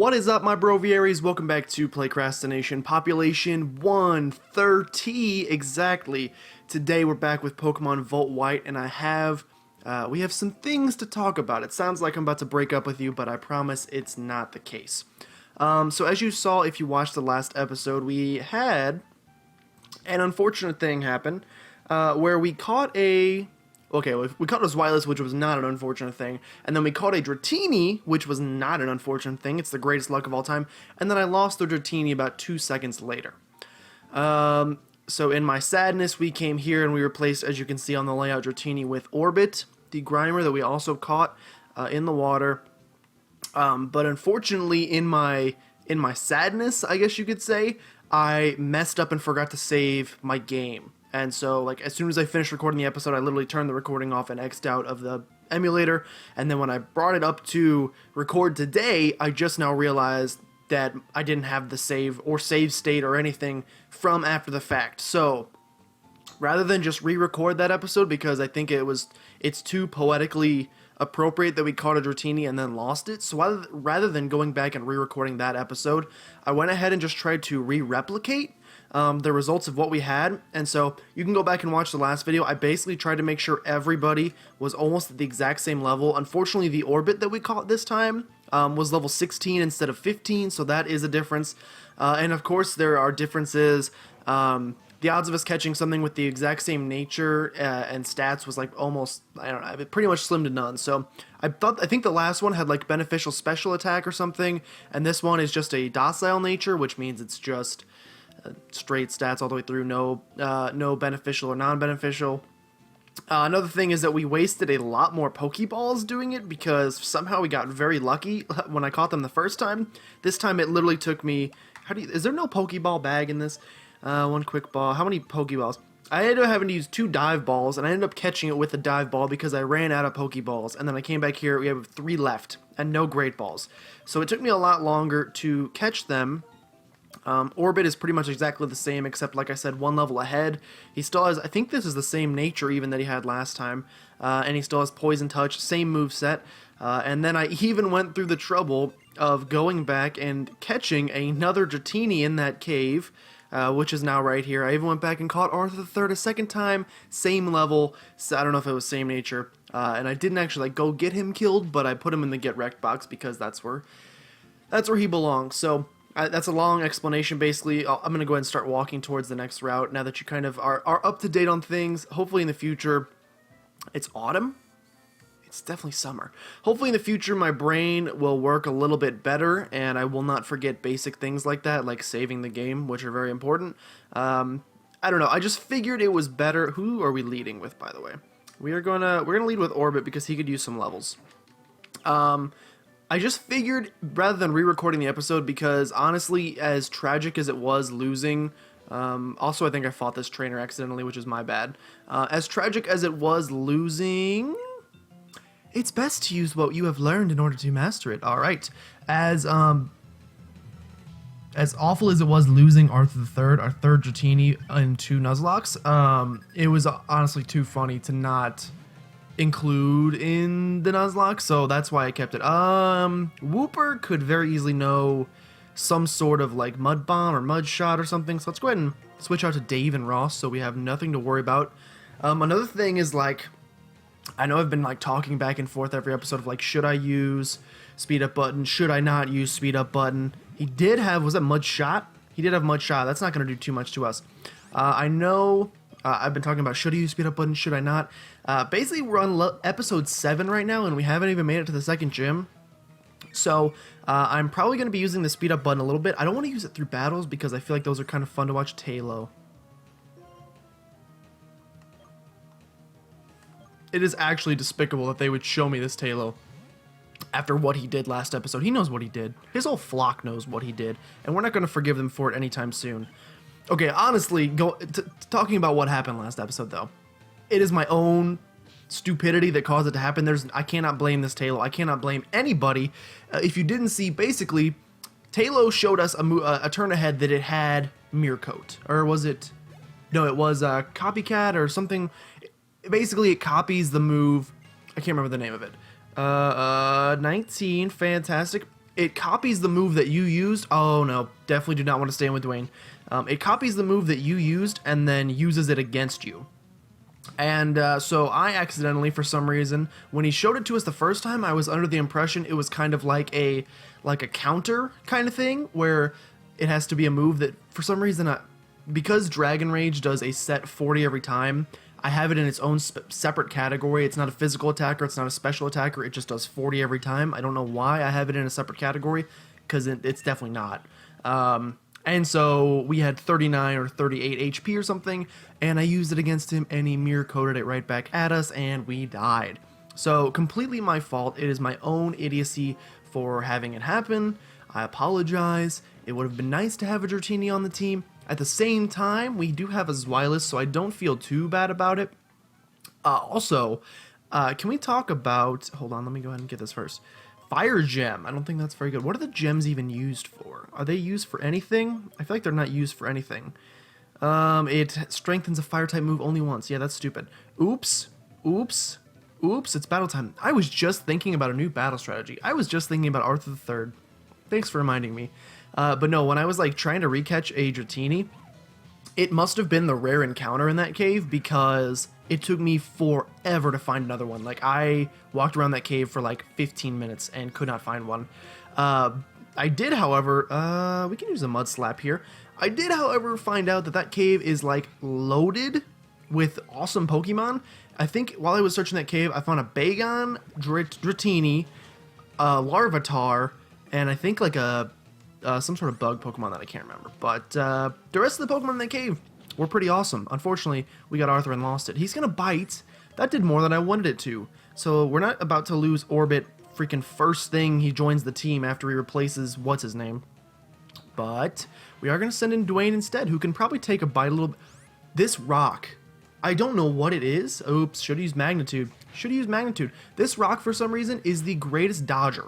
What is up, my broviaries? Welcome back to PlaycrastiNation. Population 130 exactly. Today we're back with Pokemon Volt White, and we have some things to talk about. It sounds like I'm about to break up with you, but I promise it's not the case. So as you saw, if you watched the last episode, we had an unfortunate thing happen, where we caught a... Okay, we caught a Zweilous, which was not an unfortunate thing, and then we caught a Dratini, which was not an unfortunate thing. It's the greatest luck of all time, and then I lost the Dratini about 2 seconds later. So in my sadness, we came here and we replaced, as you can see on the layout, Dratini with Orbit, the Grimer that we also caught in the water. But unfortunately, in my sadness, I guess you could say, I messed up and forgot to save my game. And so, like, as soon as I finished recording the episode, I literally turned the recording off and X'd out of the emulator. And then when I brought it up to record today, I just now realized that I didn't have the save state or anything from after the fact. So, rather than just re-record that episode, because I think it's too poetically appropriate that we caught a Dratini and then lost it, so rather than going back and re-recording that episode, I went ahead and just tried to re-replicate the results of what we had. And so you can go back and watch the last video. I basically tried to make sure everybody was almost at the exact same level. Unfortunately, the Orbit that we caught this time was level 16 instead of 15, so that is a difference. And of course, there are differences. The odds of us catching something with the exact same nature and stats was like almost, I don't know, pretty much slim to none. So I think the last one had like beneficial special attack or something, and this one is just a docile nature, which means it's just straight stats all the way through, no beneficial or non-beneficial. Another thing is that we wasted a lot more Pokeballs doing it because somehow we got very lucky when I caught them the first time. This time it literally took me, is there no Pokeball bag in this? One quick ball. How many Pokeballs? I ended up having to use 2 dive balls, and I ended up catching it with a dive ball because I ran out of Pokeballs. And then I came back here, we have 3 left, and no Great Balls. So it took me a lot longer to catch them. Orbit is pretty much exactly the same, except, like I said, 1 level ahead. He still has, I think this is the same nature even that he had last time, and he still has Poison Touch, same moveset. And then I even went through the trouble of going back and catching another Dratini in that cave, which is now right here. I even went back and caught Arthur III a second time, same level, so I don't know if it was same nature, and I didn't actually like go get him killed, but I put him in the Get Wrecked box because that's where he belongs. So that's a long explanation. Basically, I'm going to go ahead and start walking towards the next route now that you kind of are up to date on things. Hopefully in the future, it's autumn. It's definitely summer. Hopefully in the future my brain will work a little bit better and I will not forget basic things like that, like saving the game, which are very important. I don't know. I just figured it was better. Who are we leading with, by the way? We're gonna lead with Orbit because he could use some levels. I just figured rather than re-recording the episode, because honestly, as tragic as it was losing, also I think I fought this trainer accidentally, which is my bad. As tragic as it was losing, it's best to use what you have learned in order to master it. All right. As awful as it was losing Arthur III, our third Dratini, in 2 Nuzlockes, it was honestly too funny to not include in the Nuzlocke, so that's why I kept it. Wooper could very easily know some sort of like Mud Bomb or Mud Shot or something, so let's go ahead and switch out to Dave and Ross so we have nothing to worry about. Another thing is, like, I know I've been like talking back and forth every episode of like, should I use speed up button, should I not use speed up button? He did have, was that Mud Shot? He did have Mud Shot. That's not going to do too much to us. I know I've been talking about should I use speed up button, should I not? Basically we're on episode 7 right now and we haven't even made it to the second gym. So I'm probably going to be using the speed up button a little bit. I don't want to use it through battles because I feel like those are kind of fun to watch. Talo. It is actually despicable that they would show me this Talo after what he did last episode. He knows what he did. His whole flock knows what he did, and we're not going to forgive them for it anytime soon. Okay, honestly, talking about what happened last episode, though, it is my own stupidity that caused it to happen. I cannot blame this Talo. I cannot blame anybody. If you didn't see, basically, Talo showed us a turn ahead that it had Mirror Coat, or was it? No, it was Copycat or something. Basically, it copies the move. I can't remember the name of it. 19, fantastic. it copies the move that you used. Oh no, definitely do not want to stay in with Dwayne. It copies the move that you used and then uses it against you. And so I accidentally, for some reason, when he showed it to us the first time, I was under the impression it was kind of like a counter kind of thing, where it has to be a move that, for some reason, because Dragon Rage does a set 40 every time, I have it in its own separate category. It's not a physical attacker, it's not a special attacker, it just does 40 every time. I don't know why I have it in a separate category, because it's definitely not. And so we had 39 or 38 HP or something, and I used it against him, and he mirror coded it right back at us, and we died. So completely my fault. It is my own idiocy for having it happen. I apologize. It would have been nice to have a Dratini on the team. At the same time, we do have a Zweilous, so I don't feel too bad about it. Also, can we talk about... Hold on, let me go ahead and get this first. Fire Gem. I don't think that's very good. What are the gems even used for? Are they used for anything? I feel like they're not used for anything. It strengthens a fire type move only once. Yeah, that's stupid. Oops. Oops. Oops, it's battle time. I was just thinking about a new battle strategy. I was just thinking about Arthur III. Thanks for reminding me. But no, when I was like trying to recatch a Dratini, it must have been the rare encounter in that cave because it took me forever to find another one. Like, I walked around that cave for like 15 minutes and could not find one. I did, however, we can use a mud slap here. I did, however, find out that that cave is like loaded with awesome Pokemon. I think while I was searching that cave, I found a Bagon, Dratini, Larvitar, and I think like some sort of bug Pokemon that I can't remember. But the rest of the Pokemon in that cave were pretty awesome. Unfortunately, we got Arthur and lost it. He's gonna bite. That did more than I wanted it to. So we're not about to lose Orbit freaking first thing he joins the team after he replaces what's his name. But we are gonna send in Dwayne instead, who can probably take a bite a little bit. This rock, I don't know what it is. Oops, should have used Magnitude. Should have used Magnitude. This rock, for some reason, is the greatest dodger.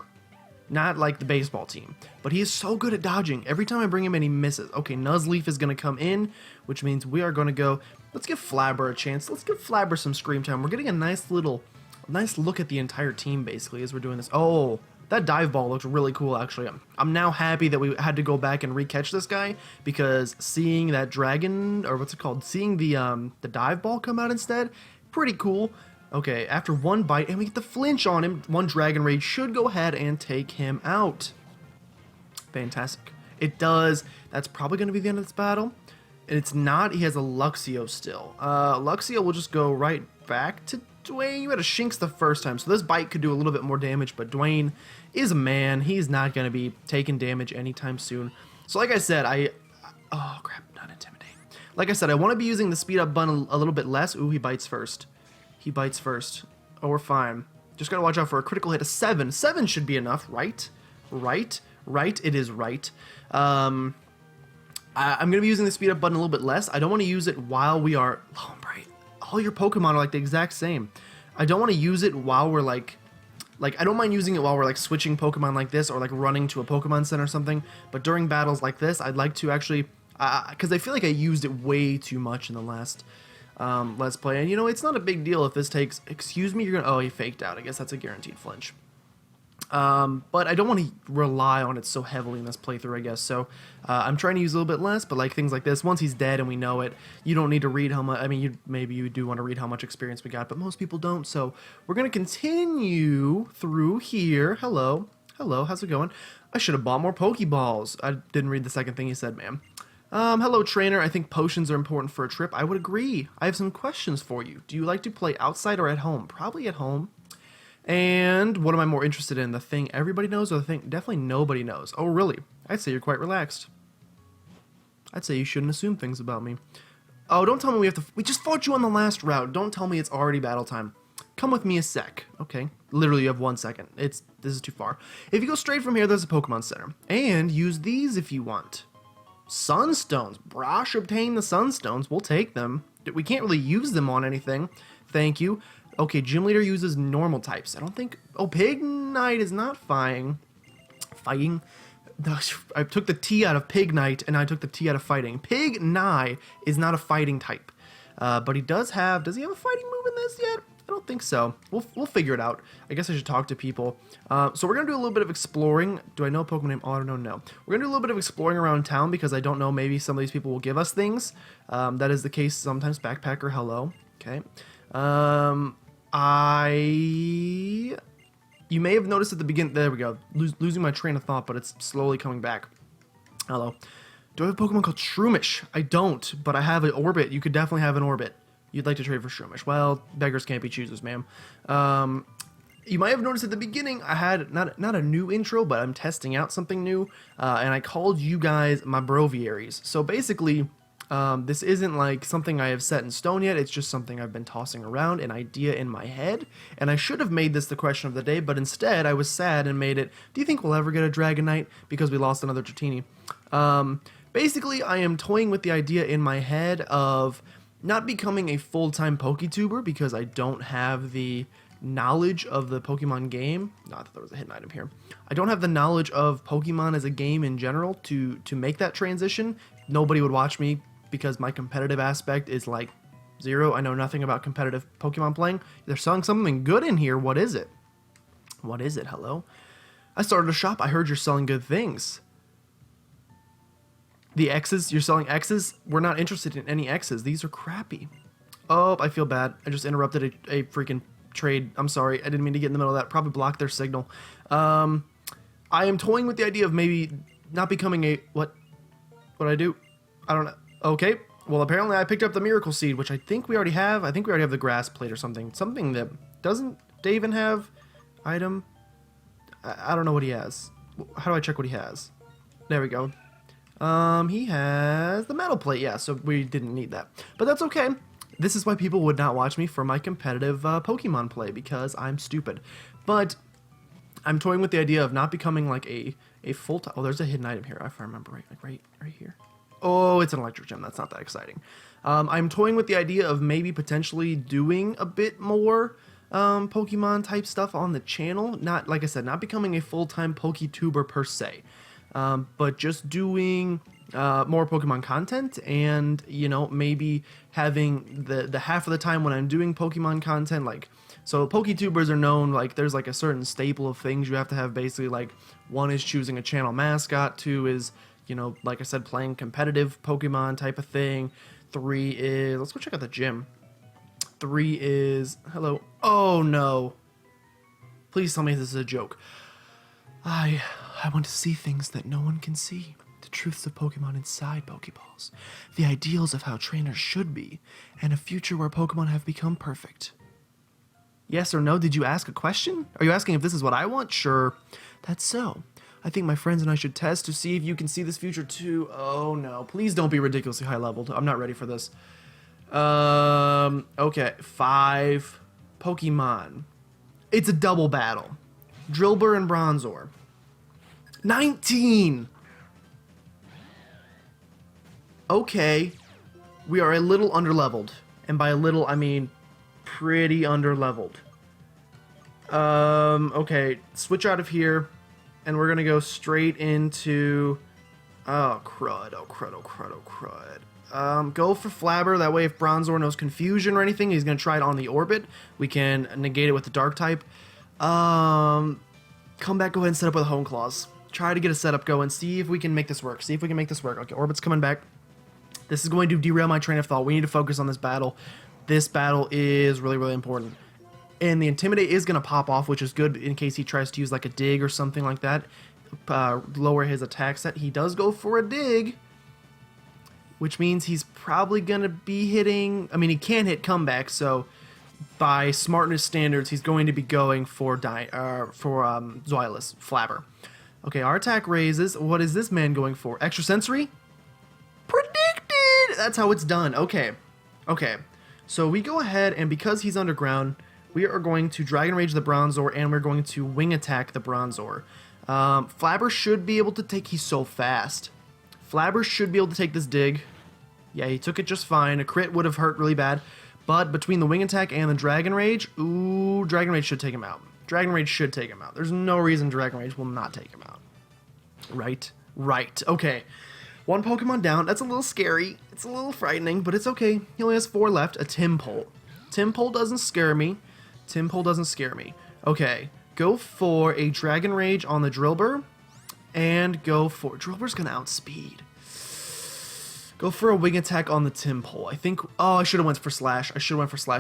Not like the baseball team, but he is so good at dodging. Every time I bring him in, he misses. Okay, Nuzleaf is going to come in, which means we are going to go. Let's give Flabber a chance. Let's give Flabber some scream time. We're getting a nice look at the entire team, basically, as we're doing this. Oh, that dive ball looked really cool, actually. I'm now happy that we had to go back and recatch this guy, because seeing that dragon, or what's it called, seeing the dive ball come out instead, pretty cool. Okay, after one bite, and we get the flinch on him, one Dragon Rage should go ahead and take him out. Fantastic. It does. That's probably going to be the end of this battle. It's not. He has a Luxio still. Luxio will just go right back to Dwayne. You had a Shinx the first time, so this bite could do a little bit more damage, but Dwayne is a man. He's not going to be taking damage anytime soon. So like I said, oh, crap, not Intimidate. Like I said, I want to be using the speed up button a little bit less. Ooh, he bites first. He bites first. Oh, we're fine. Just gotta watch out for a critical hit. A 7. 7 should be enough, right? Right. It is right. I'm gonna be using the speed up button a little bit less. I don't want to use it while we are... Oh, right. All your Pokemon are like the exact same. I don't want to use it while we're like I don't mind using it while we're like switching Pokemon like this, or like running to a Pokemon Center or something. But during battles like this, I'd like to actually... because I feel like I used it way too much in the last... Let's play. And you know, it's not a big deal if this takes... Excuse me, you're gonna... Oh, he faked out. I guess that's a guaranteed flinch. But I don't want to rely on it so heavily in this playthrough, I guess. So I'm trying to use a little bit less, but like things like this, once he's dead and we know it, you don't need to read how much... I mean, maybe you do want to read how much experience we got, but most people don't. So we're going to continue through here. Hello. Hello, how's it going? I should have bought more Pokeballs. I didn't read the second thing he said, ma'am. Hello, trainer. I think potions are important for a trip. I would agree. I have some questions for you. Do you like to play outside or at home? Probably at home. And what am I more interested in? The thing everybody knows or the thing definitely nobody knows? Oh, really? I'd say you're quite relaxed. I'd say you shouldn't assume things about me. Oh, don't tell me we just fought you on the last route. Don't tell me it's already battle time. Come with me a sec. Okay. Literally, you have 1 second. This is too far. If you go straight from here, there's a Pokemon Center. And use these if you want. Sunstones. Brosh obtained the Sunstones. We'll take them. We can't really use them on anything. Thank you. Okay, Gym Leader uses normal types. I don't think... Oh, Pignite is not fighting. Fighting? I took the T out of Pignite, and I took the T out of fighting. Pignite is not a fighting type. But he does have... Does he have a fighting move in this yet? I don't think so. We'll figure it out. I guess I should talk to people. So we're going to do a little bit of exploring. Do I know a Pokemon name? Oh, I don't know. No. We're going to do a little bit of exploring around town because I don't know. Maybe some of these people will give us things. That is the case sometimes. Backpacker, hello. Okay. You may have noticed at the beginning. There we go. Losing my train of thought, but it's slowly coming back. Hello. Do I have a Pokemon called Shroomish? I don't, but I have an Orbit. You could definitely have an Orbit. You'd like to trade for Shroomish. Well, beggars can't be choosers, ma'am. You might have noticed at the beginning I had not a new intro, but I'm testing out something new, and I called you guys my Broviaries. So basically, this isn't like something I have set in stone yet. It's just something I've been tossing around, an idea in my head, and I should have made this the question of the day, but instead I was sad and made it, do you think we'll ever get a Dragonite? Because we lost another Dratini. Basically, I am toying with the idea in my head of not becoming a full-time PokeTuber because I don't have the knowledge of the Pokemon game. Not that there was a hidden item here. I don't have the knowledge of Pokemon as a game in general to make that transition. Nobody would watch me because my competitive aspect is like 0. I know nothing about competitive Pokemon playing. They're selling something good in here. What is it? What is it? Hello? I started a shop. I heard you're selling good things. The X's? You're selling X's? We're not interested in any X's. These are crappy. Oh, I feel bad. I just interrupted a freaking trade. I'm sorry. I didn't mean to get in the middle of that. Probably blocked their signal. I am toying with the idea of maybe not becoming a... What I do? I don't know. Okay. Well, apparently I picked up the Miracle Seed, which I think we already have. I think we already have the Grass Plate or something. Something that... Doesn't Daven have? Item? I don't know what he has. How do I check what he has? There we go. He has the Metal Plate, yeah, so we didn't need that. But that's okay. This is why people would not watch me for my competitive Pokemon play, because I'm stupid. But I'm toying with the idea of not becoming like a full-time... Oh, there's a hidden item here, if I remember right. Like right here. Oh, it's an Electric Gem. That's not that exciting. I'm toying with the idea of maybe potentially doing a bit more Pokemon type stuff on the channel. Not, like I said, not becoming a full-time PokeTuber per se. But just doing more Pokemon content and, you know, maybe having the half of the time when I'm doing Pokemon content, like, so PokeTubers are known, like, there's like a certain staple of things you have to have, basically, like, 1 is choosing a channel mascot, 2 is, you know, like I said, playing competitive Pokemon type of thing, 3 is, let's go check out the gym, 3 is, hello, oh no, please tell me this is a joke. I want to see things that no one can see. The truths of Pokemon inside Pokeballs. The ideals of how trainers should be. And a future where Pokemon have become perfect. Yes or no? Did you ask a question? Are you asking if this is what I want? Sure. That's so. I think my friends and I should test to see if you can see this future too. Oh no. Please don't be ridiculously high leveled. I'm not ready for this. Okay. 5 Pokemon. It's a double battle. Drillbur and Bronzor. 19! Okay. We are a little underleveled. And by a little, I mean pretty underleveled. Okay. Switch out of here. And we're gonna go straight into... Oh, crud. Oh, crud. Oh, crud. Oh, crud. Go for Flabber. That way if Bronzor knows Confusion or anything, he's gonna try it on the Orbit. We can negate it with the Dark type. Come back, go ahead and set up with Hone Claws. Try to get a setup going, see if we can make this work. See if we can make this work. Okay, Orbit's coming back. This is going to derail my train of thought. We need to focus on this battle. This battle is really, really important. And the Intimidate is going to pop off, which is good in case he tries to use like a Dig or something like that. Lower his attack set. He does go for a Dig, which means he's probably going to be hitting... I mean, he can hit Comeback, so... By smartness standards, he's going to be going for Zoilus, Flabber. Okay, our attack raises. What is this man going for? Extrasensory? Predicted! That's how it's done. Okay. Okay. So we go ahead, and because he's underground, we are going to Dragon Rage the Bronzor, and we're going to Wing Attack the Bronzor. Flabber should be able to take... He's so fast. Flabber should be able to take this Dig. Yeah, he took it just fine. A crit would have hurt really bad. But between the Wing Attack and the Dragon Rage, ooh, Dragon Rage should take him out. Dragon Rage should take him out. There's no reason Dragon Rage will not take him out. Right? Right. Okay. 1 Pokemon down. That's a little scary. It's a little frightening, but it's okay. He only has 4 left. A Timpole. Timpole doesn't scare me. Tim Pole doesn't scare me. Okay, go for a Dragon Rage on the Drillbur, and go for... Drillbur's gonna outspeed. Go for a Wing Attack on the Tim Pole. I think... Oh, I should have went for Slash.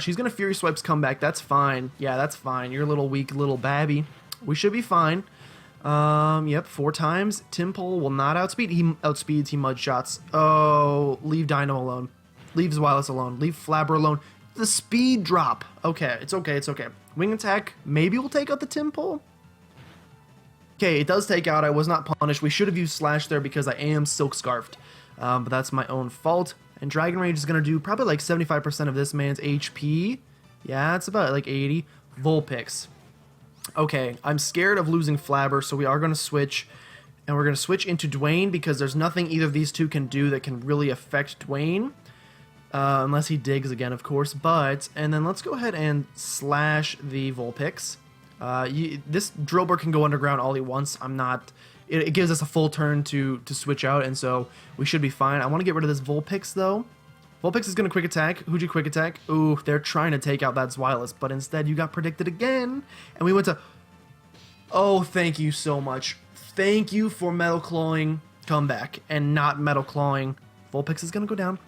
He's gonna Fury Swipes comeback. That's fine. Yeah, that's fine. You're a little weak, little babby. We should be fine. Yep, 4 times. Tim Pole will not outspeed. He outspeeds, he mud shots. Oh, leave Dino alone. Leave Zweilous alone. Leave Flabber alone. The speed drop. Okay, it's okay, it's okay. Wing Attack maybe will take out the Tim Pole. Okay, it does take out. I was not punished. We should have used Slash there because I am Silk Scarfed. But that's my own fault. And Dragon Rage is going to do probably like 75% of this man's HP. Yeah, it's about like 80. Vulpix. Okay, I'm scared of losing Flabber, so we are going to switch. And we're going to switch into Dwayne because there's nothing either of these two can do that can really affect Dwayne. Unless he digs again, of course. And then let's go ahead and slash the Vulpix. This Drillbur can go underground all he wants. It gives us a full turn to switch out, and so we should be fine. I want to get rid of this Vulpix, though. Vulpix is going to Quick Attack. Who'd you Quick Attack? Ooh, they're trying to take out that Zweilous, but instead you got predicted again, and we went to... Oh, thank you so much. Thank you for Metal Clawing comeback and not Metal Clawing. Vulpix is going to go down.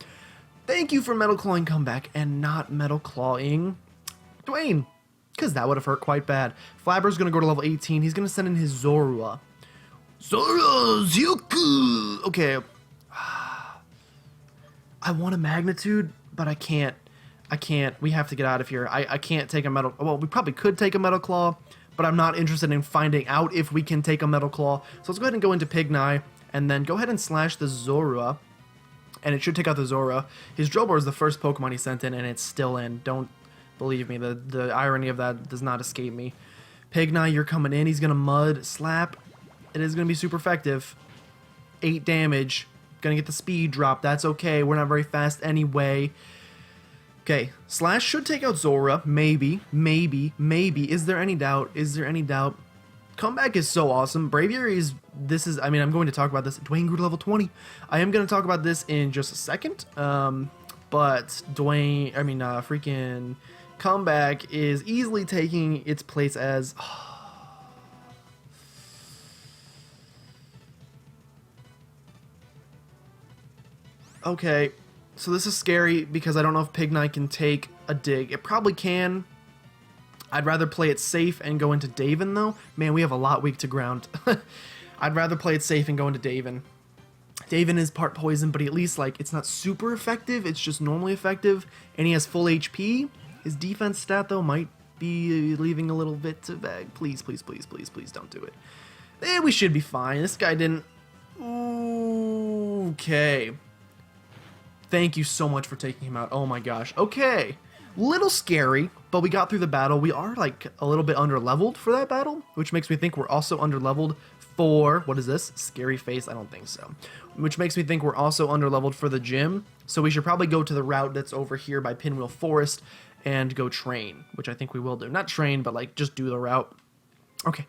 Thank you for Metal Clawing comeback and not Metal Clawing Dwayne, because that would have hurt quite bad. Flabber's going to go to level 18. He's going to send in his Zorua. Zora Zyuku! Okay. I want a Magnitude, but I can't. We have to get out of here. I can't take a Metal... Well, we probably could take a Metal Claw, but I'm not interested in finding out if we can take a Metal Claw. So let's go ahead and go into Pignai, and then go ahead and slash the Zorua. And it should take out the Zora. His Drillbur is the first Pokemon he sent in, and it's still in. Don't believe me. The irony of that does not escape me. Pignai, you're coming in. He's going to Mud Slap. It is going to be super effective. 8 damage. Going to get the speed drop. That's okay. We're not very fast anyway. Okay. Slash should take out Zora. Maybe. Is there any doubt? Comeback is so awesome. Braviary is... I'm going to talk about this. Dwayne grew to level 20. I am going to talk about this in just a second. But freaking Comeback is easily taking its place as... Okay, so this is scary because I don't know if Pignai can take a dig. It probably can. I'd rather play it safe and go into Davin, though. Man, we have a lot weak to ground. I'd rather play it safe and go into Davin. Davin is part poison, but at least, it's not super effective. It's just normally effective, and he has full HP. His defense stat, though, might be leaving a little bit to beg. Please don't do it. We should be fine. This guy didn't... Okay. Thank you so much for taking him out. Oh my gosh. Okay. Little scary, but we got through the battle. We are a little bit under-leveled for that battle, which makes me think we're also under-leveled for... What is this? Scary face? I don't think so. Which makes me think we're also under-leveled for the gym. So we should probably go to the route that's over here by Pinwheel Forest and go train, which I think we will do. Not train, but just do the route. Okay.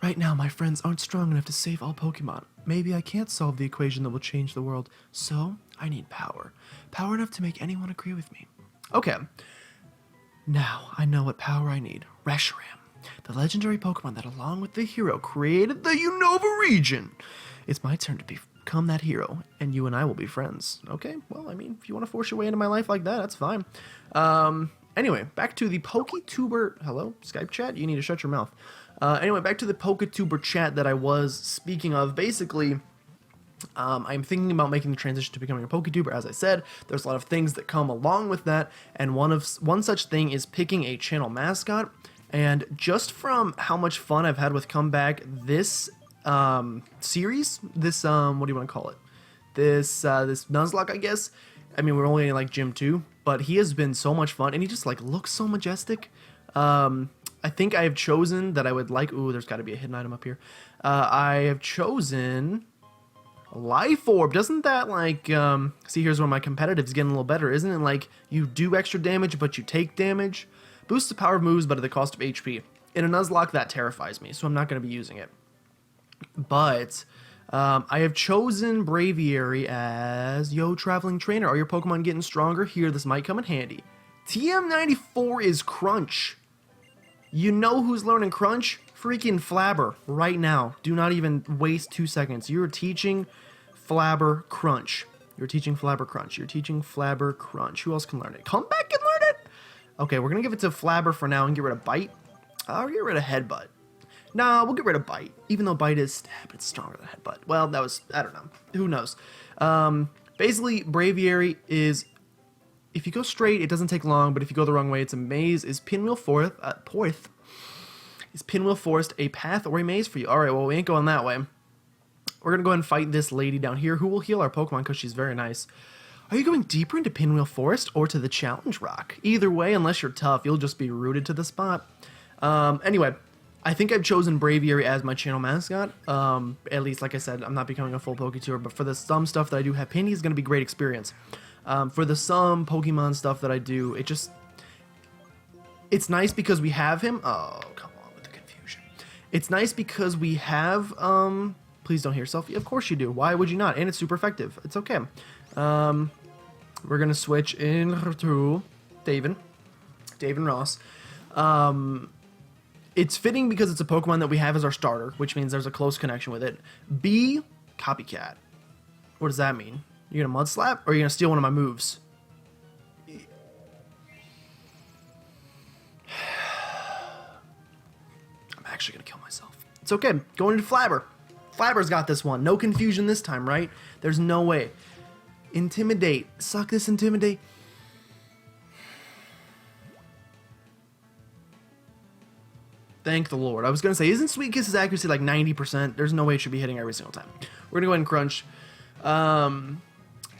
Right now, my friends aren't strong enough to save all Pokemon. Maybe I can't solve the equation that will change the world. So, I need power. Power enough to make anyone agree with me. Okay. Now, I know what power I need. Reshiram, the legendary Pokemon that, along with the hero, created the Unova region. It's my turn to become that hero, and you and I will be friends. Okay, well, if you want to force your way into my life like that, that's fine. Anyway, back to the PokeTuber... Hello? Skype chat? You need to shut your mouth. Anyway, back to the PokeTuber chat that I was speaking of. Basically, I'm thinking about making the transition to becoming a PokeTuber. As I said, there's a lot of things that come along with that, and one such thing is picking a channel mascot. And just from how much fun I've had with Comeback this series, this what do you want to call it? This Nuzlocke, I guess. We're only in Gym 2, but he has been so much fun, and he just looks so majestic. I think I have chosen that I would like... Ooh, there's got to be a hidden item up here. I have chosen... Life Orb. Doesn't that, See, here's where my competitive's getting a little better. Isn't it you do extra damage, but you take damage? Boosts the power of moves, but at the cost of HP. In a Nuzlocke, that terrifies me, so I'm not going to be using it. But... I have chosen Braviary as... Yo, Traveling Trainer. Are your Pokemon getting stronger? Here, this might come in handy. TM94 is Crunch. You know who's learning Crunch? Freaking Flabber right now. Do not even waste 2 seconds. You're teaching Flabber Crunch. You're teaching Flabber Crunch. You're teaching Flabber Crunch. Who else can learn it? Come back and learn it. Okay, we're going to give it to Flabber for now and get rid of Bite. I'll get rid of Headbutt. Nah, we'll get rid of Bite. Even though Bite is stab, it's stronger than Headbutt. Well, that was, I don't know. Who knows? Basically, Braviary is, if you go straight, it doesn't take long, but if you go the wrong way, it's a maze. Is Pinwheel Forest, is Pinwheel Forest a path or a maze for you? Alright, well, we ain't going that way. We're going to go ahead and fight this lady down here, who will heal our Pokemon because she's very nice. Are you going deeper into Pinwheel Forest or to the Challenge Rock? Either way, unless you're tough, you'll just be rooted to the spot. Anyway, I think I've chosen Braviary as my channel mascot. At least, like I said, I'm not becoming a full Poketour, but for the some stuff that I do have, Pindy is going to be great experience. For the some Pokemon stuff that I do, it's nice because we have him. Oh, come on with the confusion. It's nice because we have, please don't hear yourself. Of course you do. Why would you not? And it's super effective. It's okay. We're going to switch into Davin Ross. It's fitting because it's a Pokemon that we have as our starter, which means there's a close connection with it. B, Copycat. What does that mean? You're going to Mud Slap, or are you going to steal one of my moves? I'm actually going to kill myself. It's okay. Going into Flabber. Flabber's got this one. No confusion this time, right? There's no way. Intimidate. Suck this Intimidate. Thank the Lord. I was going to say, isn't Sweet Kiss's accuracy like 90%? There's no way it should be hitting every single time. We're going to go ahead and Crunch.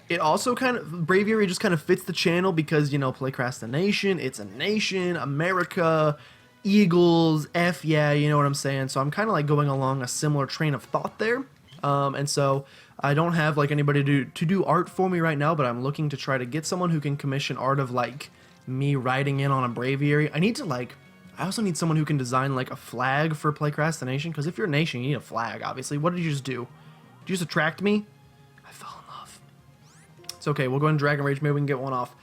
It also kind of, Braviary just kind of fits the channel because, you know, PlaycrastiNation, it's a nation, America, Eagles, F yeah, you know what I'm saying? So I'm kind of like going along a similar train of thought there. And so I don't have like anybody to do art for me right now, but I'm looking to try to get someone who can commission art of like me riding in on a Braviary. I also need someone who can design like a flag for PlaycrastiNation, because if you're a nation, you need a flag, obviously. What did you just do? Did you just attract me? I fell in love. It's okay, we'll go ahead and Dragon Rage, maybe we can get one off.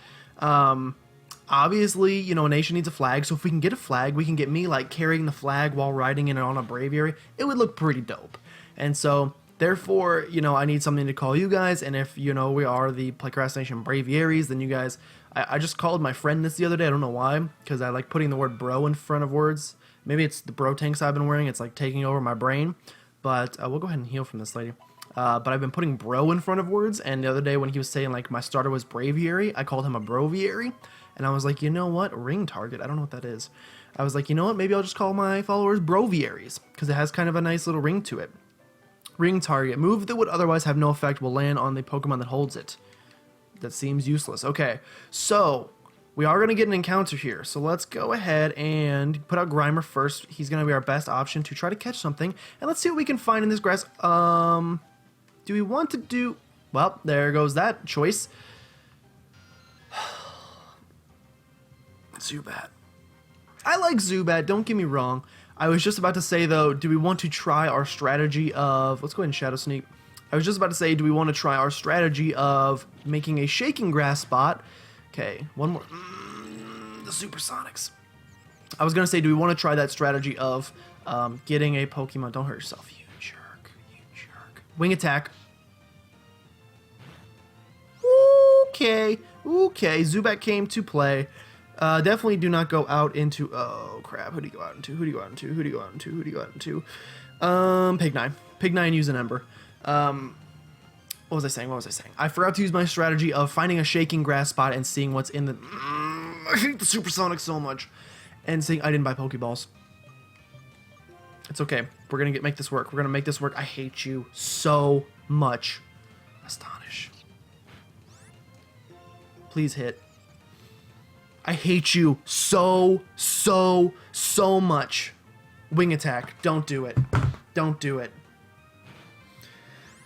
Obviously, you know, a nation needs a flag, so if we can get a flag, we can get me like carrying the flag while riding in on a Braviary. It would look pretty dope. And so, therefore, you know, I need something to call you guys, and if, you know, we are the PlaycrastiNation Braviaries, then you guys... I just called my friend this the other day. I don't know why, because I like putting the word bro in front of words. Maybe it's the bro tanks I've been wearing. It's like taking over my brain. But we'll go ahead and heal from this lady. But I've been putting bro in front of words. And the other day when he was saying like my starter was Braviary, I called him a Broviary. And I was like, you know what? Ring target. I don't know what that is. I was like, you know what? Maybe I'll just call my followers Broviaries, because it has kind of a nice little ring to it. Ring target. Move that would otherwise have no effect will land on the Pokemon that holds it. That seems useless. Okay, so we are going to get an encounter here. So let's go ahead and put out Grimer first. He's going to be our best option to try to catch something. And let's see what we can find in this grass. Do we want to do... Well, there goes that choice. Zubat. I like Zubat, don't get me wrong. I was just about to say, though, do we want to try our strategy of... Let's go ahead and Shadow Sneak. I was just about to say, do we want to try our strategy of making a Shaking Grass spot? Okay, one more. The Supersonics. I was going to say, do we want to try that strategy of getting a Pokemon? Don't hurt yourself, you jerk. You jerk. Wing Attack. Okay. Okay, Zubat came to play. Definitely do not go out into... Oh, crap. Who do you go out into? Who do you go out into? Who do you go out into? Who do you go out into? Pignine. Pignine, use an Ember. What was I saying? I forgot to use my strategy of finding a Shaking Grass spot and seeing what's in the... I hate the Supersonic so much. And seeing I didn't buy Pokeballs. It's okay. We're gonna make this work. We're gonna make this work. I hate you so much. Astonish. Please hit. I hate you so much. Wing Attack. Don't do it. Don't do it.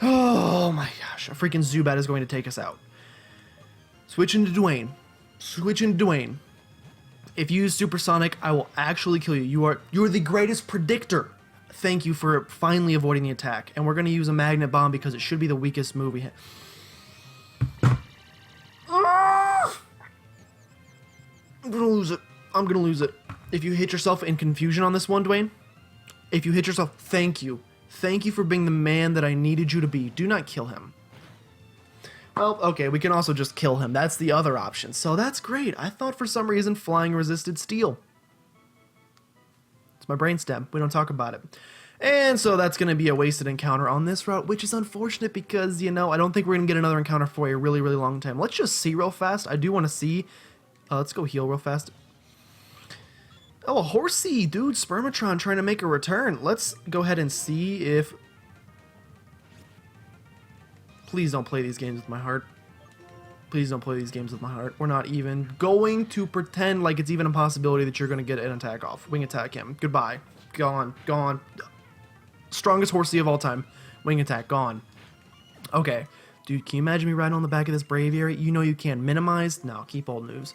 Oh my gosh, a freaking Zubat is going to take us out. Switching to Dwayne. If you use Supersonic, I will actually kill you. You're the greatest predictor. Thank you for finally avoiding the attack. And we're going to use a Magnet Bomb because it should be the weakest move we hit. I'm going to lose it. If you hit yourself in confusion on this one, Dwayne, if you hit yourself, thank you. Thank you for being the man that I needed you to be. Do not kill him. Well, okay, we can also just kill him. That's the other option. So that's great. I thought for some reason flying resisted steel. It's my brainstem. We don't talk about it. And so that's going to be a wasted encounter on this route, which is unfortunate because, you know, I don't think we're going to get another encounter for a really, really long time. Let's just see real fast. I do want to see. Let's go heal real fast. Oh, a horsey, dude. Spermatron trying to make a return. Let's go ahead and see if... Please don't play these games with my heart. Please don't play these games with my heart. We're not even going to pretend like it's even a possibility that you're going to get an attack off. Wing attack him. Goodbye. Gone. Gone. Strongest horsey of all time. Wing attack. Gone. Okay. Dude, can you imagine me riding on the back of this Braviary? You know you can. Minimize? No, keep old news.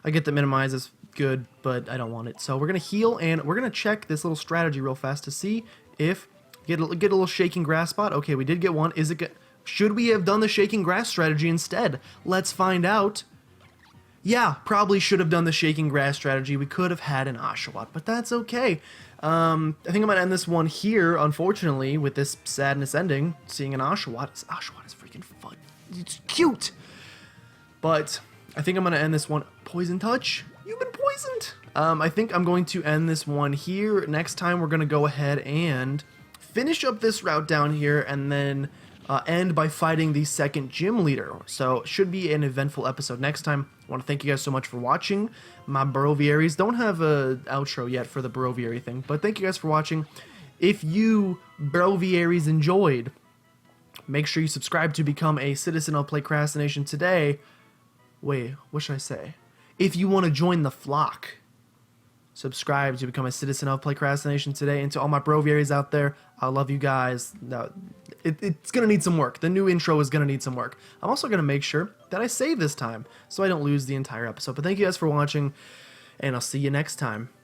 I get that minimize is good, but I don't want it. So we're going to heal, and we're going to check this little strategy real fast to see if... Get a little shaking grass spot. Okay, we did get one. Is it good? Should we have done the shaking grass strategy instead? Let's find out. Yeah, probably should have done the shaking grass strategy. We could have had an Oshawott, but that's okay. I think I'm going to end this one here, unfortunately, with this sadness ending. Seeing an Oshawott. This Oshawott is freaking fun. It's cute. But I think I'm going to end this one. Poison touch? You've been poisoned. I think I'm going to end this one here. Next time, we're going to go ahead and finish up this route down here, and then... end by fighting the second gym leader. So it should be an eventful episode next time. I want to thank you guys so much for watching. My Baroviaries don't have an outro yet for the Baroviary thing, but thank you guys for watching. If you Baroviaries enjoyed, make sure you subscribe to become a citizen of PlaycrastiNation today. Wait, what should I say? If you want to join the flock, subscribe to become a citizen of PlaycrastiNation today. And to all my Baroviaries out there, I love you guys. No, it's going to need some work. The new intro is going to need some work. I'm also going to make sure that I save this time so I don't lose the entire episode. But thank you guys for watching, and I'll see you next time.